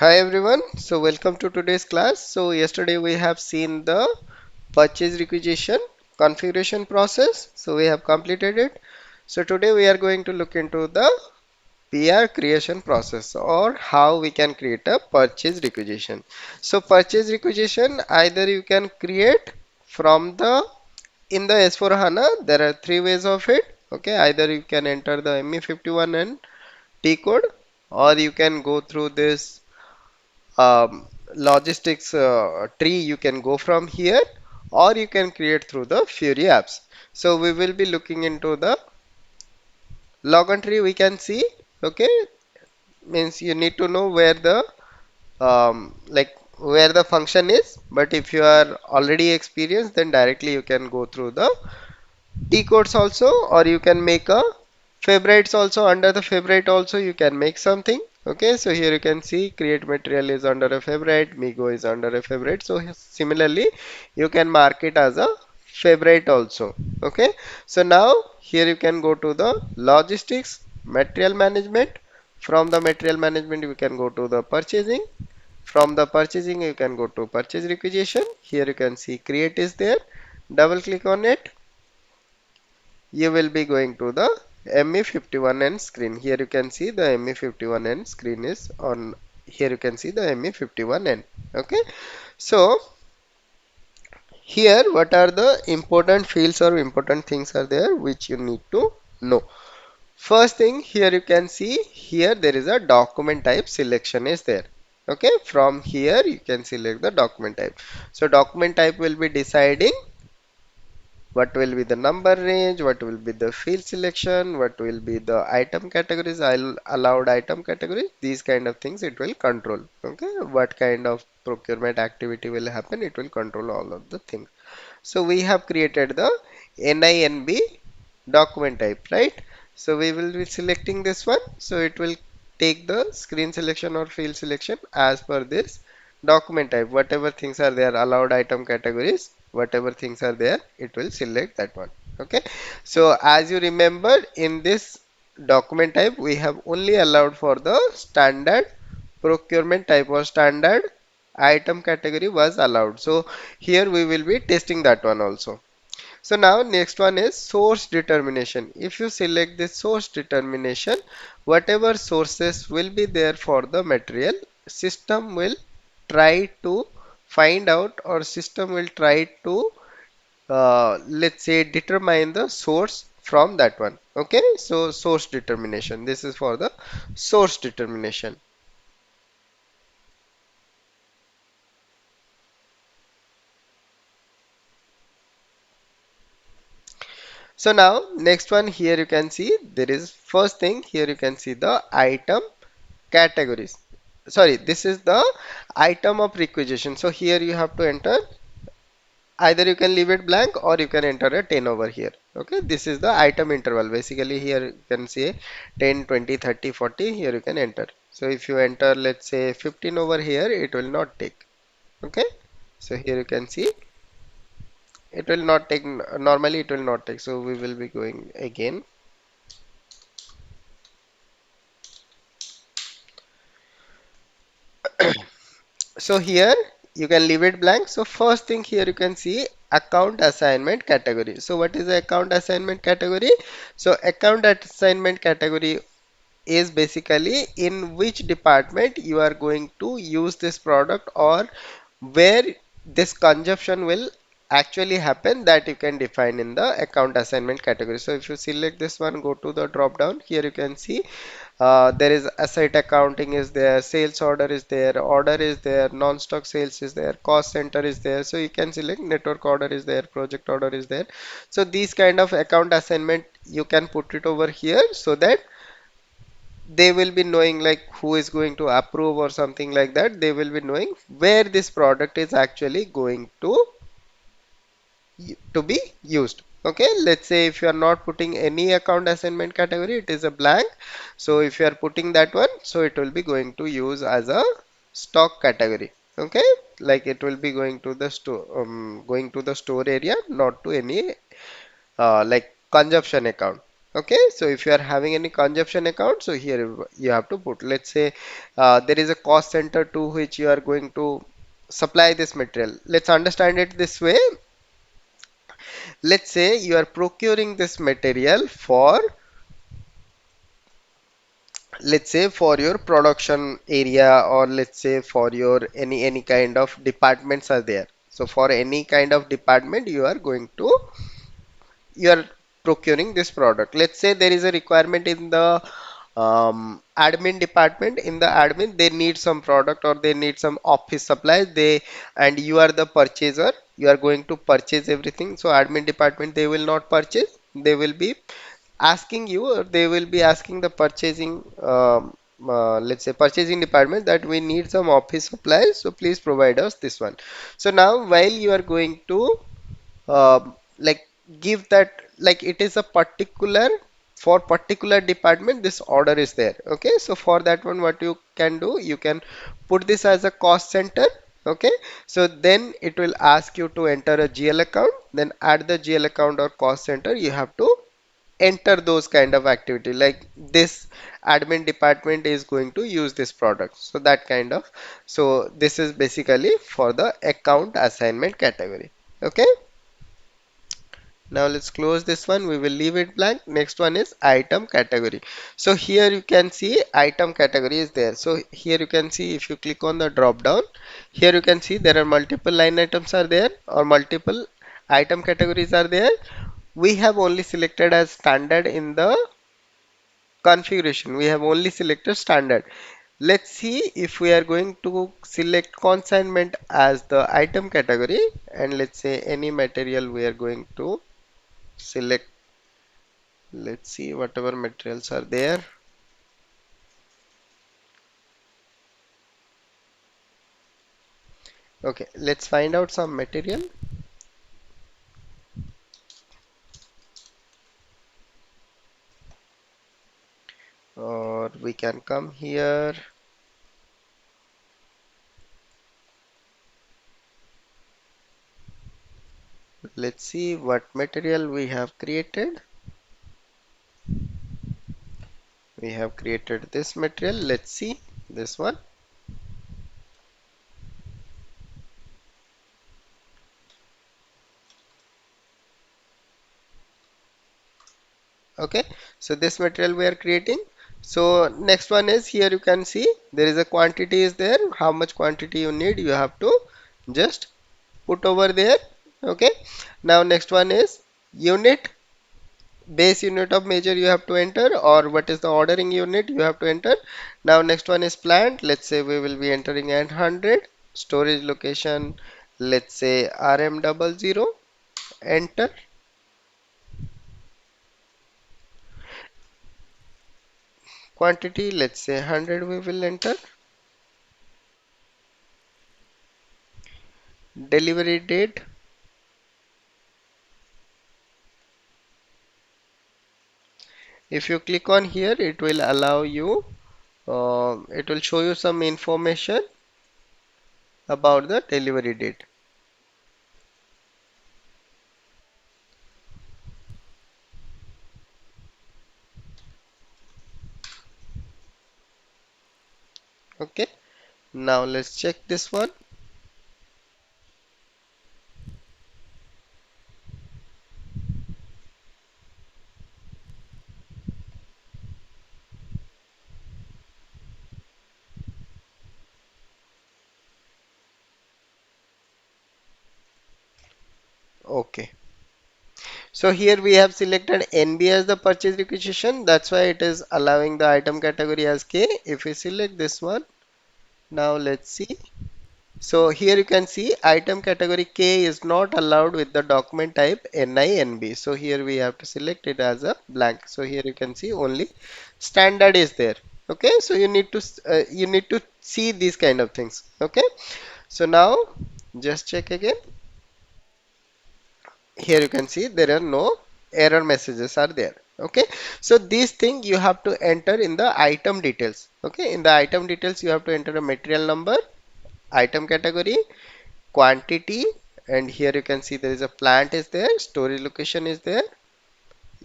Hi everyone, so welcome to today's class. So yesterday we have seen the purchase requisition configuration process. So we have completed it. So today we are going to look into the PR creation process or how we can create a purchase requisition. So purchase requisition either you can create from the in the S4HANA there are three ways of it. Okay, either you can enter the ME51 and T code, or you can go through this logistics tree. You can go from here, or you can create through the Fury apps. So we will be looking into the logon tree. We can see, okay, means you need to know where the like where the function is, but if you are already experienced, then directly you can go through the T codes also, or you can make a favorites also. Under the favorite also you can make something. Okay, so here you can see create material is under a favorite, Migo is under a favorite. So similarly you can mark it as a favorite also. Okay, so now here you can go to the logistics material management. From the material management you can go to the purchasing. From the purchasing you can go to purchase requisition. Here you can see create is there. Double click on it, you will be going to the ME51N screen. Here you can see the ME51N screen is on. Here you can see the ME51N. Okay, so here what are the important fields or important things are there which you need to know. First thing, here you can see here there is a document type selection is there. Okay, from here you can select the document type. So document type will be deciding what will be the number range, what will be the field selection, what will be the item categories, allowed item categories, these kind of things it will control. Okay, what kind of procurement activity will happen, it will control all of the things. So we have created the NINB document type, right? So we will be selecting this one, so it will take the screen selection or field selection as per this document type. Whatever things are there, allowed item categories, whatever things are there, it will select that one. Okay, so as you remember, in this document type we have only allowed for the standard procurement type or standard item category was allowed. So here we will be testing that one also. So now next one is source determination. If you select this source determination, whatever sources will be there for the material, system will try to find out, or system will try to let's say determine the source from that one. Okay, so source determination, this is for the source determination. So now next one, here you can see there is first thing, here you can see the item categories. Sorry, this is the item of requisition. So here you have to enter, either you can leave it blank or you can enter a 10 over here. Okay, this is the item interval. Basically here you can say 10, 20, 30, 40, here you can enter. So if you enter let's say 15 over here, it will not take. Okay, so here you can see it will not take, normally it will not take. So we will be going again. So here you can leave it blank. So first thing, here you can see account assignment category. So what is the account assignment category? So account assignment category is basically in which department you are going to use this product, or where this consumption will actually happen, that you can define in the account assignment category. So if you select this one, go to the drop down, here you can see there is asset accounting is there, sales order is there, non-stock sales is there, cost center is there. So you can select network order is there, project order is there. So these kind of account assignment you can put it over here, so that they will be knowing like who is going to approve or something like that. They will be knowing where this product is actually going to be used. Okay, let's say if you are not putting any account assignment category, it is a blank. So if you are putting that one, so it will be going to use as a stock category. Okay, like it will be going to the store, going to the store area, not to any like consumption account. Okay, so if you are having any consumption account, so here you have to put, let's say there is a cost center to which you are going to supply this material. Let's understand it this way. Let's say you are procuring this material for, let's say for your production area, or let's say for your any kind of departments are there. So for any kind of department you are going to, you are procuring this product. Let's say there is a requirement in the admin department. In the admin they need some product or they need some office supplies, they, and you are the purchaser, you are going to purchase everything. So admin department, they will not purchase, they will be asking you, or they will be asking the purchasing let's say purchasing department, that we need some office supplies, so please provide us this one. So now while you are going to like give that, like it is a particular, for particular department this order is there. Okay, so for that one what you can do, you can put this as a cost center. Okay, so then it will ask you to enter a GL account, then at the GL account or cost center you have to enter those kind of activity, like this admin department is going to use this product, so that kind of. So this is basically for the account assignment category. Okay, now let's close this one, we will leave it blank. Next one is item category. So here you can see item category is there. So here you can see, if you click on the drop down, here you can see there are multiple line items are there, or multiple item categories are there. We have only selected as standard in the configuration, we have only selected standard. Let's see if we are going to select consignment as the item category, and let's say any material we are going to select. Let's see whatever materials are there. Okay, let's find out some material, or we can come here. Let's see what material we have created. We have created this material. Let's see this one. Okay, so this material we are creating. So next one is, here you can see there is a quantity is there, how much quantity you need you have to just put over there. Okay, now next one is unit, base unit of measure you have to enter, or what is the ordering unit you have to enter. Now next one is plant, let's say we will be entering at 100. Storage location, let's say RM00, enter. Quantity, let's say 100 we will enter. Delivery date, if you click on here it will allow you, it will show you some information about the delivery date. Okay, now let's check this one. Okay, so here we have selected NB as the purchase requisition, that's why it is allowing the item category as K. If we select this one, now let's see. So here you can see item category K is not allowed with the document type NINB. So here we have to select it as a blank. So here you can see only standard is there. Okay, so you need to see these kind of things. Okay, so now just check again. Here you can see there are no error messages are there. Okay, so these things you have to enter in the item details. Okay, in the item details you have to enter a material number, item category, quantity, and here you can see there is a plant is there, storage location is there.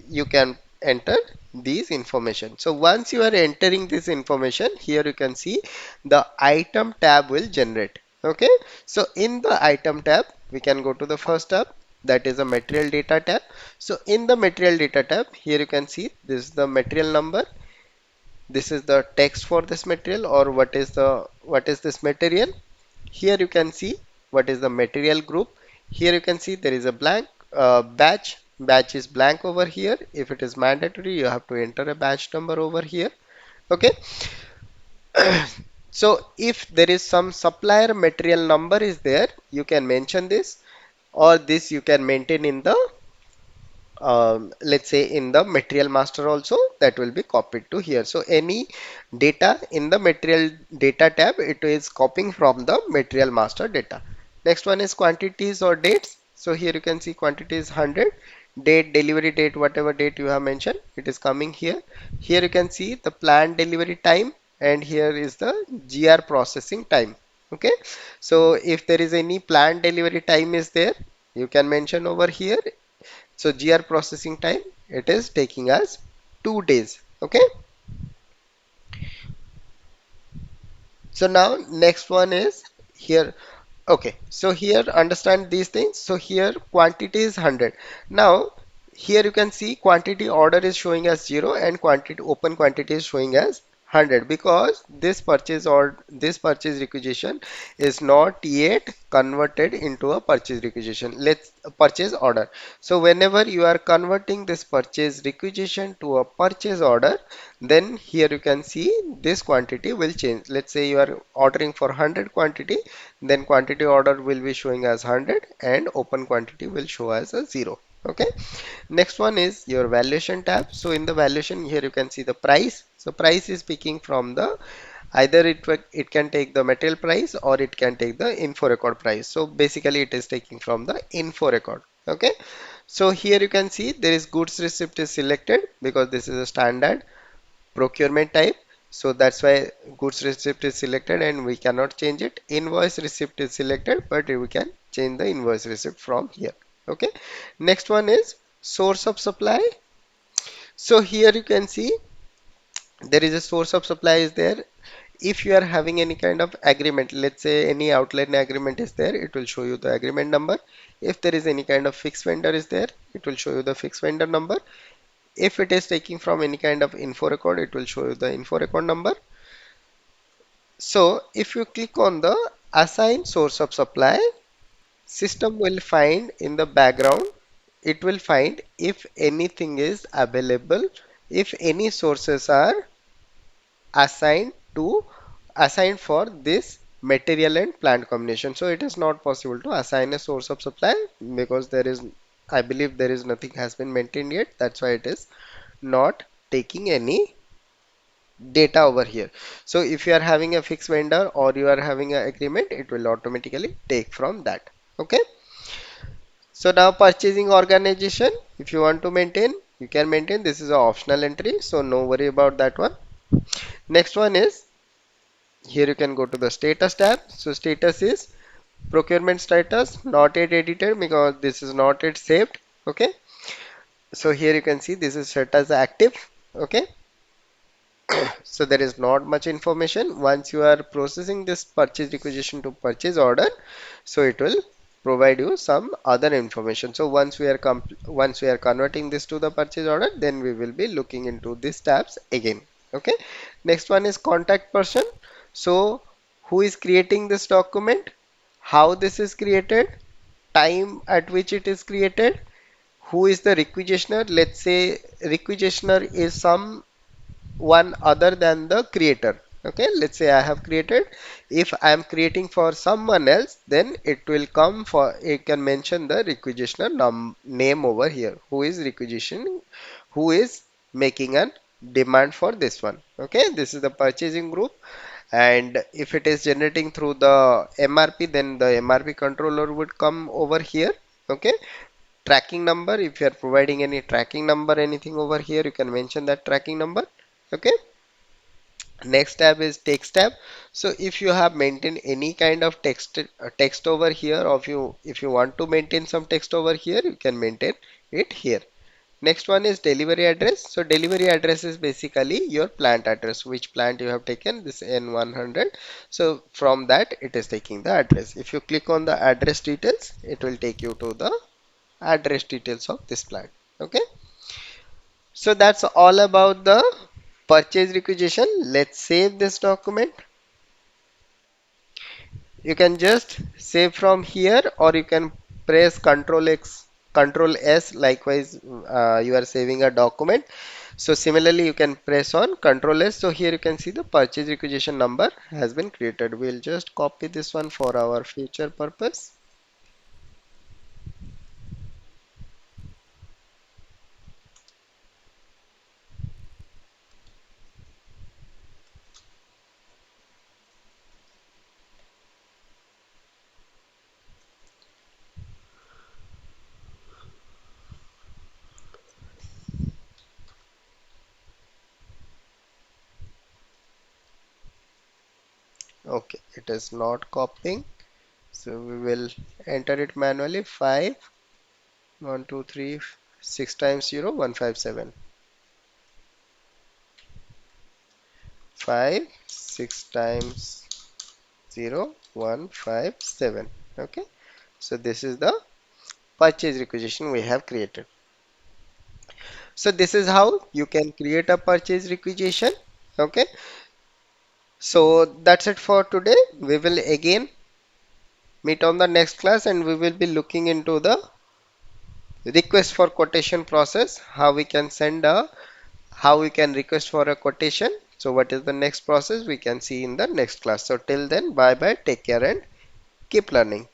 You can enter these information. So once you are entering this information, here you can see the item tab will generate. Okay, so in the item tab, we can go to the first tab, that is a material data tab. So in the material data tab, here you can see this is the material number, this is the text for this material, or what is this material. Here you can see what is the material group. Here you can see there is a blank batch is blank over here. If it is mandatory, you have to enter a batch number over here. Okay, so if there is some supplier material number is there, you can mention this, or this you can maintain in the let's say in the material master also, that will be copied to here. So any data in the material data tab, it is copying from the material master data. Next one is quantities or dates. So here you can see quantity is 100, date, delivery date, whatever date you have mentioned, it is coming here. Here you can see the planned delivery time, and here is the GR processing time. Okay, so if there is any planned delivery time is there, you can mention over here. So GR processing time, it is taking us 2 days. Okay. So now next one is here. Okay. So here understand these things. So here quantity is 100. Now here you can see quantity order is showing as 0 and quantity open quantity is showing as 100, because this purchase or this purchase requisition is not yet converted into a purchase requisition. Let's purchase order. So whenever you are converting this purchase requisition to a purchase order, then here you can see this quantity will change. Let's say you are ordering for 100 quantity, then quantity order will be showing as 100 and open quantity will show as a 0. Okay, next one is your valuation tab. So in the valuation, here you can see the price. So price is picking from the either it can take the material price or it can take the info record price. So basically it is taking from the info record. Okay, so here you can see there is goods receipt is selected because this is a standard procurement type. So that's why goods receipt is selected and we cannot change it. Invoice receipt is selected, but we can change the invoice receipt from here. Okay, next one is source of supply. So here you can see there is a source of supply is there. If you are having any kind of agreement, let's say any outline agreement is there, it will show you the agreement number. If there is any kind of fixed vendor is there, it will show you the fixed vendor number. If it is taking from any kind of info record, it will show you the info record number. So if you click on the assign source of supply, system will find in the background, it will find if anything is available, if any sources are assigned to assigned for this material and plant combination. So it is not possible to assign a source of supply because there is, I believe there is nothing has been maintained yet. That's why it is not taking any data over here. So if you are having a fixed vendor or you are having an agreement, it will automatically take from that. Okay. So now purchasing organization, if you want to maintain, you can maintain. This is an optional entry, so no worry about that one. Next one is here you can go to the status tab. So status is procurement status not yet edited because this is not yet saved. Okay. So here you can see this is set as active. Okay. So there is not much information. Once you are processing this purchase requisition to purchase order, so it will provide you some other information. So once we are converting this to the purchase order, then we will be looking into these tabs again. Okay. Next one is contact person. So who is creating this document, how this is created, time at which it is created, who is the requisitioner. Let's say requisitioner is some one other than the creator. Okay, let's say I have created. If I am creating for someone else, then it will come for, it can mention the requisitioner name over here, who is requisition, who is making a demand for this one. Okay, this is the purchasing group. And if it is generating through the MRP, then the MRP controller would come over here. Okay, tracking number, if you are providing any tracking number, anything over here, you can mention that tracking number. Okay, next tab is text tab. So if you have maintained any kind of text over here, or if you want to maintain some text over here, you can maintain it here. Next one is delivery address. So delivery address is basically your plant address, which plant you have taken, this N100. So from that it is taking the address. If you click on the address details, it will take you to the address details of this plant. Okay. So that's all about the purchase requisition. Let's save this document. You can just save from here, or you can press Ctrl X, Ctrl S. Likewise, you are saving a document. So similarly, you can press on Ctrl S. So here you can see the purchase requisition number has been created. We'll just copy this one for our future purpose. Okay, it is not copying. So we will enter it manually. 5 1 2 3 6 times 0 157. 5 6 times 0 157. Okay, so this is the purchase requisition we have created. So this is how you can create a purchase requisition. Okay, so that's it for today. We will again meet on the next class, and we will be looking into the request for quotation process, how we can send a, how we can request for a quotation. So what is the next process we can see in the next class. So till then, bye bye, take care and keep learning.